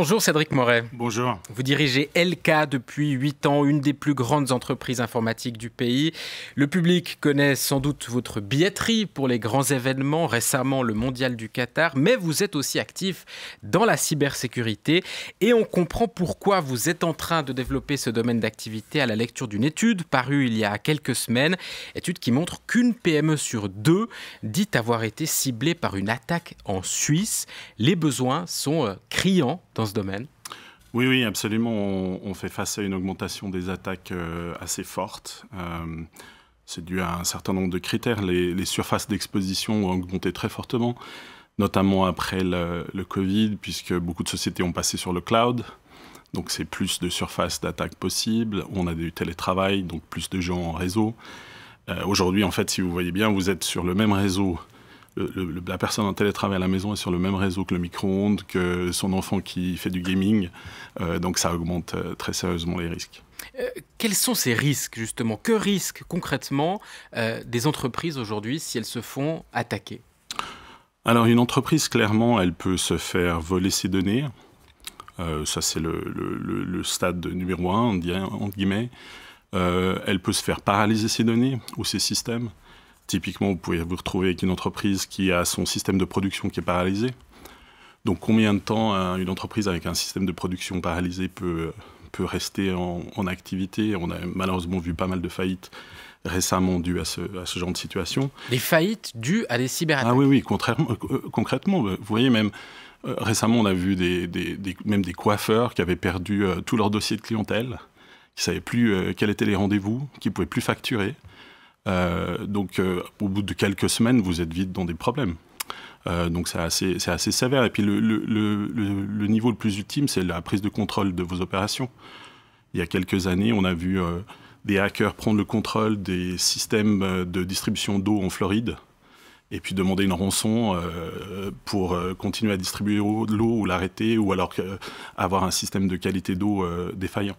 Bonjour Cédric Moret. Bonjour. Vous dirigez LK depuis 8 ans, une des plus grandes entreprises informatiques du pays. Le public connaît sans doute votre billetterie pour les grands événements, récemment le Mondial du Qatar, mais vous êtes aussi actif dans la cybersécurité et on comprend pourquoi vous êtes en train de développer ce domaine d'activité à la lecture d'une étude parue il y a quelques semaines, étude qui montre qu'une PME sur 2 dit avoir été ciblée par une attaque en Suisse. Les besoins sont criants dans ce domaine. Oui, absolument. On fait face à une augmentation des attaques assez forte. C'est dû à un certain nombre de critères. Les surfaces d'exposition ont augmenté très fortement, notamment après le Covid, puisque beaucoup de sociétés ont passé sur le cloud. Donc c'est plus de surfaces d'attaque possibles. On a du télétravail, donc plus de gens en réseau. Aujourd'hui, en fait, si vous voyez bien, vous êtes sur le même réseau. La personne en télétravail à la maison est sur le même réseau que le micro-ondes, que son enfant qui fait du gaming. Donc ça augmente très sérieusement les risques. Quels sont ces risques, justement? Que risquent concrètement des entreprises aujourd'hui si elles se font attaquer? Alors une entreprise, clairement, elle peut se faire voler ses données. Ça, c'est le stade numéro 1, entre guillemets. Elle peut se faire paralyser ses données ou ses systèmes. Typiquement, vous pouvez vous retrouver avec une entreprise qui a son système de production qui est paralysé. Donc, combien de temps une entreprise avec un système de production paralysé peut rester en activité? On a malheureusement vu pas mal de faillites récemment dues à ce genre de situation. Des faillites dues à des cyberattaques? Ah oui, concrètement. Vous voyez, même récemment, on a vu même des coiffeurs qui avaient perdu tout leur dossier de clientèle, qui ne savaient plus quels étaient les rendez-vous, qui ne pouvaient plus facturer. Donc, au bout de quelques semaines, vous êtes vite dans des problèmes. Donc, c'est assez sévère. Et puis, le niveau le plus ultime, c'est la prise de contrôle de vos opérations. Il y a quelques années, on a vu des hackers prendre le contrôle des systèmes de distribution d'eau en Floride et puis demander une rançon pour continuer à distribuer l'eau ou l'arrêter, ou alors avoir un système de qualité d'eau défaillant.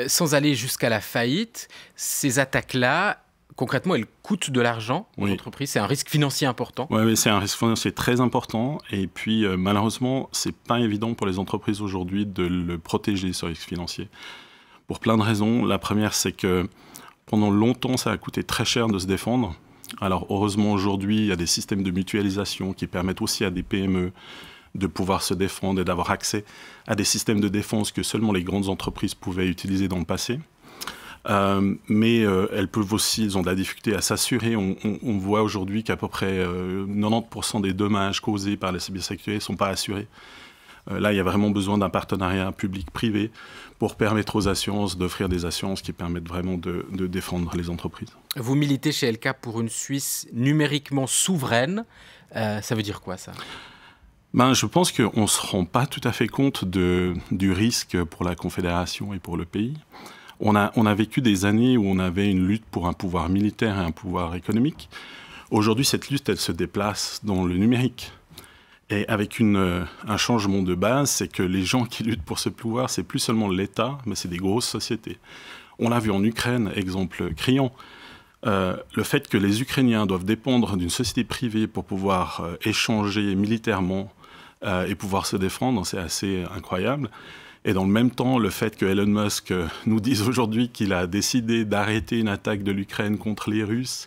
Sans aller jusqu'à la faillite, ces attaques-là, concrètement, elles coûtent de l'argent aux entreprises. C'est un risque financier important. Oui, c'est un risque financier très important. Et puis, malheureusement, c'est pas évident pour les entreprises aujourd'hui de le protéger, ce risque financier. Pour plein de raisons. La première, c'est que pendant longtemps, ça a coûté très cher de se défendre. Alors, heureusement, aujourd'hui, il y a des systèmes de mutualisation qui permettent aussi à des PME de pouvoir se défendre et d'avoir accès à des systèmes de défense que seulement les grandes entreprises pouvaient utiliser dans le passé. Mais elles peuvent aussi, elles ont de la difficulté à s'assurer. On voit aujourd'hui qu'à peu près 90% des dommages causés par la cybersécurité ne sont pas assurés. Là, il y a vraiment besoin d'un partenariat public-privé pour permettre aux assurances d'offrir des assurances qui permettent vraiment de défendre les entreprises. Vous militez chez LK pour une Suisse numériquement souveraine. Ça veut dire quoi, ça ? Je pense qu'on ne se rend pas tout à fait compte du risque pour la Confédération et pour le pays. On a vécu des années où on avait une lutte pour un pouvoir militaire et un pouvoir économique. Aujourd'hui, cette lutte, elle se déplace dans le numérique. Et avec un changement de base, c'est que les gens qui luttent pour ce pouvoir, c'est plus seulement l'État, mais c'est des grosses sociétés. On l'a vu en Ukraine, exemple criant. Le fait que les Ukrainiens doivent dépendre d'une société privée pour pouvoir échanger militairement et pouvoir se défendre, c'est assez incroyable. Et dans le même temps, le fait que Elon Musk nous dise aujourd'hui qu'il a décidé d'arrêter une attaque de l'Ukraine contre les Russes,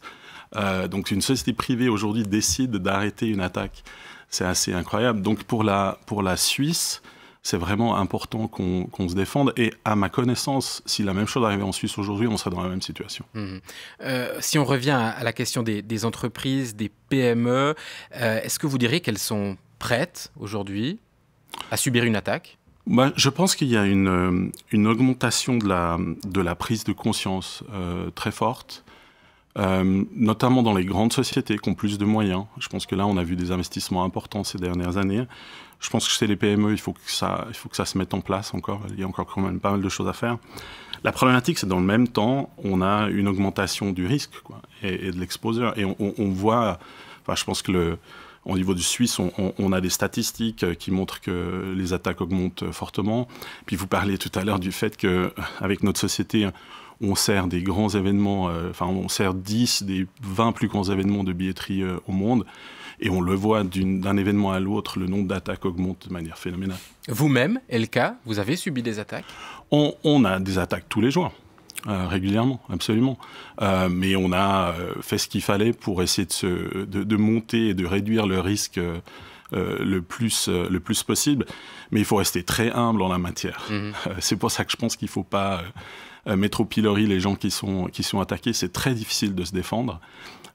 donc une société privée aujourd'hui décide d'arrêter une attaque, c'est assez incroyable. Donc pour la Suisse, c'est vraiment important qu'on se défende. Et à ma connaissance, si la même chose arrivait en Suisse aujourd'hui, on serait dans la même situation. Si on revient à la question des entreprises, des PME, est-ce que vous diriez qu'elles sont prêtes aujourd'hui à subir une attaque ? Je pense qu'il y a une augmentation de la prise de conscience très forte, notamment dans les grandes sociétés qui ont plus de moyens. Je pense que là, on a vu des investissements importants ces dernières années. Je pense que chez les PME, il faut que ça se mette en place encore. Il y a encore quand même pas mal de choses à faire. La problématique, c'est dans le même temps, on a une augmentation du risque et de l'exposure. Et on voit, je pense que au niveau du Suisse, on a des statistiques qui montrent que les attaques augmentent fortement. Puis vous parliez tout à l'heure du fait qu'avec notre société, on sert des grands événements, on sert 10 des 20 plus grands événements de billetterie au monde. Et on le voit d'un événement à l'autre, le nombre d'attaques augmente de manière phénoménale. Vous-même, Elka, vous avez subi des attaques? On a des attaques tous les jours. Régulièrement, absolument. Mais on a fait ce qu'il fallait pour essayer de monter et de réduire le risque le plus possible. Mais il faut rester très humble en la matière. C'est pour ça que je pense qu'il ne faut pas mettre au pilori les gens qui sont attaqués. C'est très difficile de se défendre.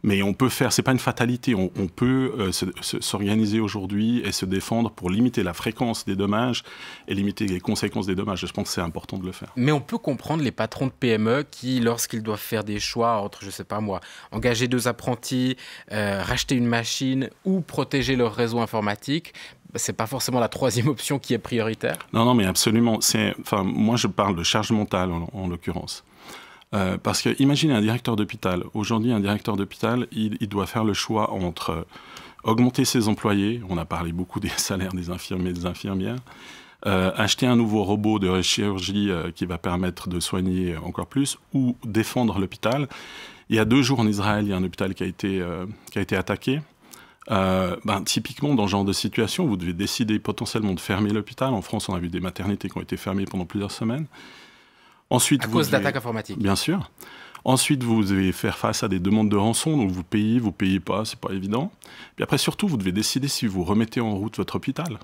Mais on peut faire, c'est pas une fatalité, on peut s'organiser aujourd'hui et se défendre pour limiter la fréquence des dommages et limiter les conséquences des dommages. Je pense que c'est important de le faire. Mais on peut comprendre les patrons de PME qui, lorsqu'ils doivent faire des choix entre, je sais pas moi, engager 2 apprentis, racheter une machine ou protéger leur réseau informatique, c'est pas forcément la 3e option qui est prioritaire. Non, mais absolument. Moi, je parle de charge mentale en l'occurrence. Parce que imaginez un directeur d'hôpital. Aujourd'hui, un directeur d'hôpital, il doit faire le choix entre augmenter ses employés, on a parlé beaucoup des salaires des infirmiers et des infirmières, acheter un nouveau robot de chirurgie qui va permettre de soigner encore plus, ou défendre l'hôpital. Il y a 2 jours en Israël, il y a un hôpital qui a été attaqué. Typiquement, dans ce genre de situation, vous devez décider potentiellement de fermer l'hôpital. En France, on a vu des maternités qui ont été fermées pendant plusieurs semaines. Ensuite, à cause d'attaques informatiques. Bien sûr. Ensuite, vous devez faire face à des demandes de rançon, donc vous payez pas, c'est pas évident. Puis après, surtout, vous devez décider si vous remettez en route votre hôpital.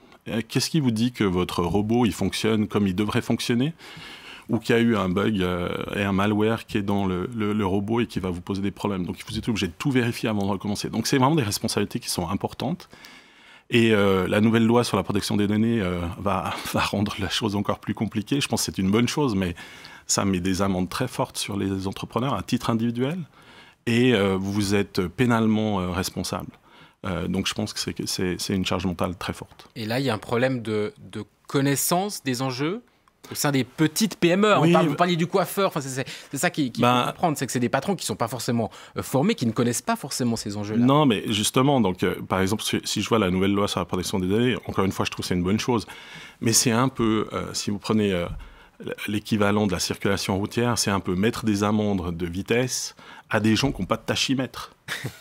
Qu'est-ce qui vous dit que votre robot, il fonctionne comme il devrait fonctionner, ou qu'il y a eu un bug et un malware qui est dans le robot et qui va vous poser des problèmes. Donc, vous êtes obligé de tout vérifier avant de recommencer. Donc, c'est vraiment des responsabilités qui sont importantes. Et la nouvelle loi sur la protection des données va rendre la chose encore plus compliquée. Je pense que c'est une bonne chose, mais ça met des amendes très fortes sur les entrepreneurs à titre individuel. Et vous êtes pénalement responsable. Donc je pense que c'est une charge mentale très forte. Et là, il y a un problème de connaissance des enjeux au sein des petites PME. Oui, vous parliez du coiffeur, enfin, c'est ça qu'il faut comprendre, c'est que c'est des patrons qui ne sont pas forcément formés, qui ne connaissent pas forcément ces enjeux-là. Non, mais justement, donc, par exemple, si je vois la nouvelle loi sur la protection des données, encore une fois, je trouve que c'est une bonne chose. Mais c'est un peu, si vous prenez l'équivalent de la circulation routière, c'est un peu mettre des amendes de vitesse à des gens qui n'ont pas de tachymètre.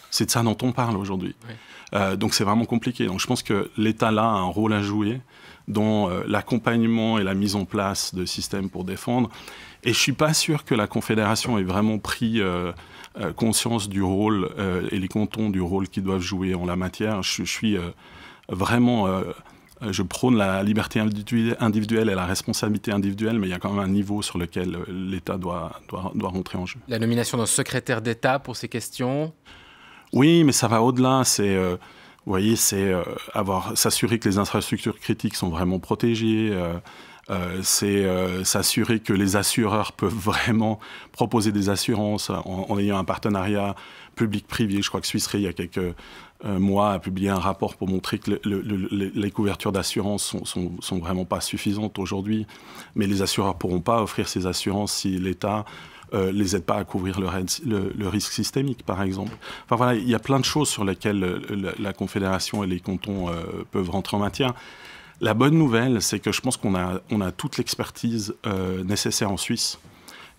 C'est de ça dont on parle aujourd'hui. Oui. Donc c'est vraiment compliqué. Donc je pense que l'État là a un rôle à jouer dans l'accompagnement et la mise en place de systèmes pour défendre. Et je ne suis pas sûr que la Confédération ait vraiment pris conscience du rôle et les cantons du rôle qu'ils doivent jouer en la matière. Je suis vraiment... je prône la liberté individuelle et la responsabilité individuelle, mais il y a quand même un niveau sur lequel l'État doit rentrer en jeu. La nomination d'un secrétaire d'État pour ces questions? Oui, mais ça va au-delà. C'est... vous voyez, c'est s'assurer que les infrastructures critiques sont vraiment protégées, c'est s'assurer que les assureurs peuvent vraiment proposer des assurances en ayant un partenariat public-privé. Je crois que Swiss Re, il y a quelques mois, a publié un rapport pour montrer que les couvertures d'assurance sont vraiment pas suffisantes aujourd'hui, mais les assureurs pourront pas offrir ces assurances si l'État les aide pas à couvrir le risque systémique, par exemple. Enfin voilà, il y a plein de choses sur lesquelles la Confédération et les cantons peuvent rentrer en matière. La bonne nouvelle, c'est que je pense qu'on a toute l'expertise nécessaire en Suisse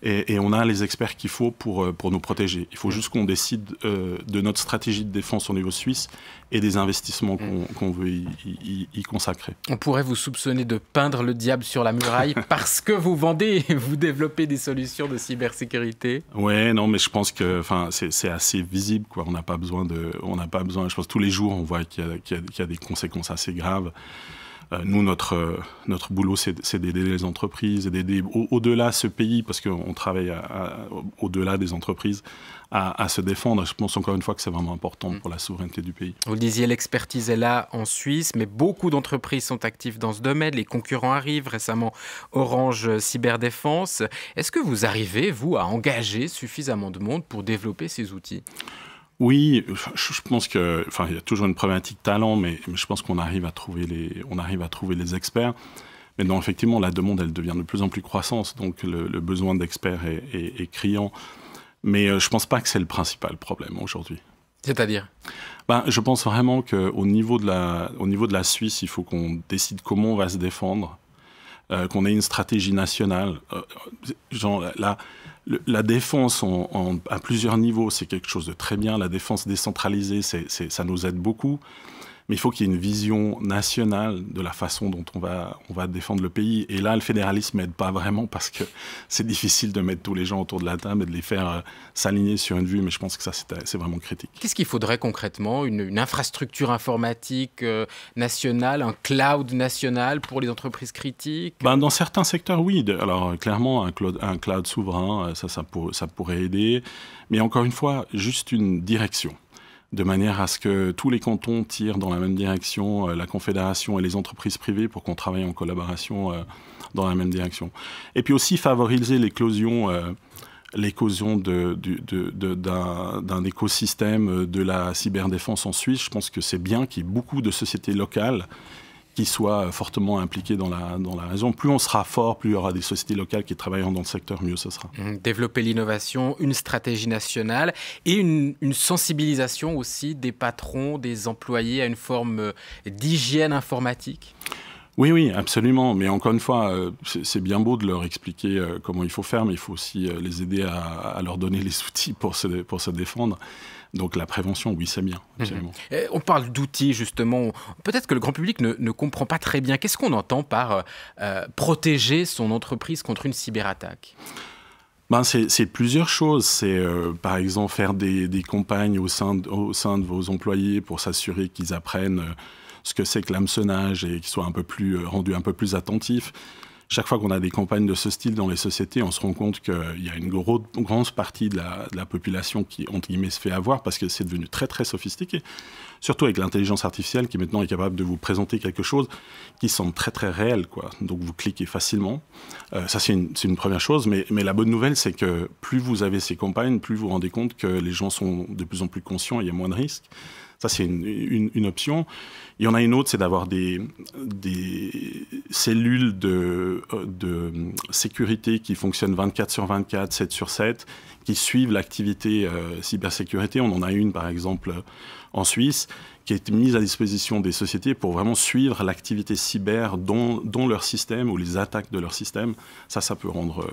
et on a les experts qu'il faut pour nous protéger. Il faut juste qu'on décide de notre stratégie de défense au niveau suisse et des investissements qu'on veut y consacrer. On pourrait vous soupçonner de peindre le diable sur la muraille parce que vous vendez et vous développez des solutions de cybersécurité. Ouais, non, mais je pense que c'est assez visible, quoi. On n'a pas besoin, je pense que tous les jours, on voit qu'il y a des conséquences assez graves. Nous, notre boulot, c'est d'aider les entreprises, et d'aider au-delà ce pays, parce qu'on travaille au-delà des entreprises, à se défendre. Je pense encore une fois que c'est vraiment important pour la souveraineté du pays. Vous le disiez, l'expertise est là en Suisse, mais beaucoup d'entreprises sont actives dans ce domaine. Les concurrents arrivent, récemment Orange Cyberdéfense. Est-ce que vous arrivez, vous, à engager suffisamment de monde pour développer ces outils ? Oui, je pense que, il y a toujours une problématique talent, mais je pense qu'on arrive à trouver les experts. Maintenant, effectivement, la demande, elle devient de plus en plus croissante, donc le besoin d'experts est criant. Mais je ne pense pas que c'est le principal problème aujourd'hui. C'est-à-dire ? Je pense vraiment qu'au niveau de la Suisse, il faut qu'on décide comment on va se défendre. qu'on ait une stratégie nationale. La défense à plusieurs niveaux, c'est quelque chose de très bien. La défense décentralisée, ça nous aide beaucoup. Mais il faut qu'il y ait une vision nationale de la façon dont on va défendre le pays. Et là, le fédéralisme n'aide pas vraiment parce que c'est difficile de mettre tous les gens autour de la table et de les faire s'aligner sur une vue. Mais je pense que ça, c'est vraiment critique. Qu'est-ce qu'il faudrait concrètement? Une infrastructure informatique nationale, un cloud national pour les entreprises critiques? Dans certains secteurs, oui. Alors, clairement, un cloud souverain, ça pourrait aider. Mais encore une fois, juste une direction, de manière à ce que tous les cantons tirent dans la même direction, la Confédération et les entreprises privées, pour qu'on travaille en collaboration dans la même direction. Et puis aussi favoriser l'éclosion d'un écosystème de la cyberdéfense en Suisse. Je pense que c'est bien qu'il y ait beaucoup de sociétés locales qui soient fortement impliqués dans la région. Plus on sera fort, plus il y aura des sociétés locales qui travailleront dans le secteur, mieux ce sera. Développer l'innovation, une stratégie nationale et une sensibilisation aussi des patrons, des employés à une forme d'hygiène informatique. Oui, absolument. Mais encore une fois, c'est bien beau de leur expliquer comment il faut faire, mais il faut aussi les aider à leur donner les outils pour se défendre. Donc la prévention, oui, c'est bien, absolument. On parle d'outils, justement. Peut-être que le grand public ne comprend pas très bien. Qu'est-ce qu'on entend par protéger son entreprise contre une cyberattaque? C'est plusieurs choses. C'est par exemple faire des campagnes au sein de vos employés pour s'assurer qu'ils apprennent ce que c'est que l'hameçonnage et qu'ils soient rendus un peu plus attentifs. Chaque fois qu'on a des campagnes de ce style dans les sociétés, on se rend compte qu'il y a une grande partie de la population qui, entre guillemets, se fait avoir parce que c'est devenu très, très sophistiqué. Surtout avec l'intelligence artificielle qui maintenant est capable de vous présenter quelque chose qui semble très, très réel, quoi. Donc vous cliquez facilement. Ça, c'est une première chose. Mais la bonne nouvelle, c'est que plus vous avez ces campagnes, plus vous vous rendez compte que les gens sont de plus en plus conscients et il y a moins de risques. Ça, c'est une option. Il y en a une autre, c'est d'avoir des cellules de sécurité qui fonctionnent 24/24, 7/7, qui suivent l'activité cybersécurité. On en a une, par exemple, en Suisse, qui a été mise à disposition des sociétés pour vraiment suivre l'activité cyber dans leur système ou les attaques de leur système. Ça peut rendre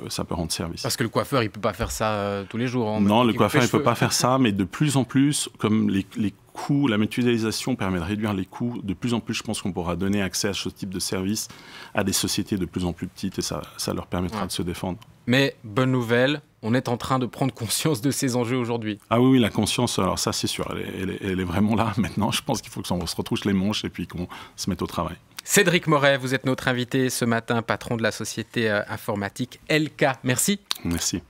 service. Parce que le coiffeur, il ne peut pas faire ça tous les jours. Non, le coiffeur, il ne peut pas faire ça, mais de plus en plus, comme les coûts, la mutualisation permet de réduire les coûts, de plus en plus, je pense qu'on pourra donner accès à ce type de service à des sociétés de plus en plus petites et ça leur permettra de se défendre. Mais bonne nouvelle, on est en train de prendre conscience de ces enjeux aujourd'hui. Ah oui, la conscience, alors ça c'est sûr, elle est vraiment là maintenant. Je pense qu'il faut qu'on se retrousse les manches et puis qu'on se mette au travail. Cédric Moret, vous êtes notre invité ce matin, patron de la société informatique LK. Merci. Merci.